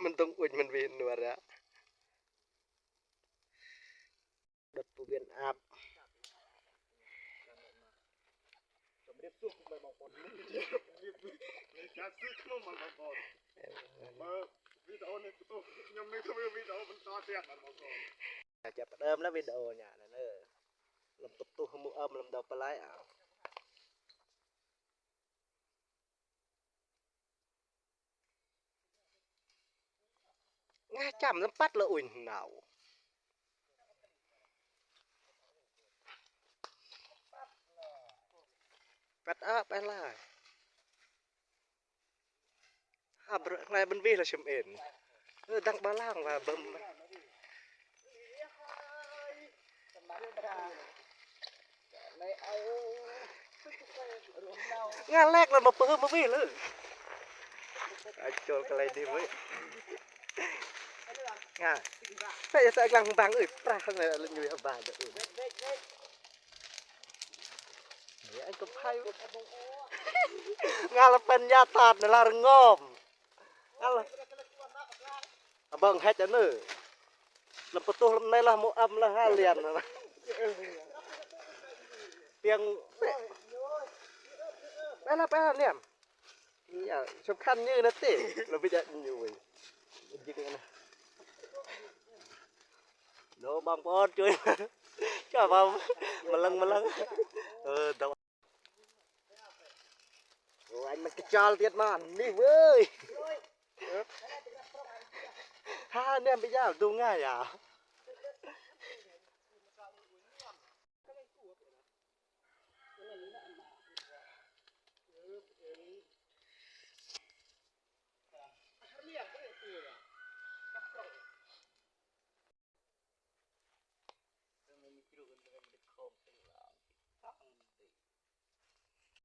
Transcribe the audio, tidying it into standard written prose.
มันต้องอุ่นมันเวียนหนวดอะดับปูเวียนอาบเรียบสู้ไปบางคนมีการซื้อขนมบางคนมาวิดีโอนี่ตู้ยังไม่ทำวิดีโอมันต่อเสียงบางคนจะเดิมแล้ววิดีโอเนี่ยนั่นลำตุ๊ขมุลำดอกปลายอ่ะง่ายจำน้ำปัดละอุ่นหนาวปัดไปเลยไงบันวีเราชมเอ็นดังบาล่างว่าเบิ่มงานแรกเรามาเปิดมาวิ่งเลยโจกอะไรดีเว้ยงานแต่จะใส่กลางบางปลาข้างในเราอยู่ในบางเด้อเนี่ยไอ้กับไพ่งานเราเป็นยาตาดในลารงอมงานเราบังให้จะเนื้อเราประตูในละโมอัมละห้าเหรียญนะเตียงไปละเนี่ยนี่สำคัญนี่นะเต้เราไปจะอยู่จริงนะโน้บางปอนช่วยช่วยมาลังตัวโอ้ยมันกระจายเตียดมันนี่เว้ยถ้าเนี่ยไปยากดูง่ายอ่ะ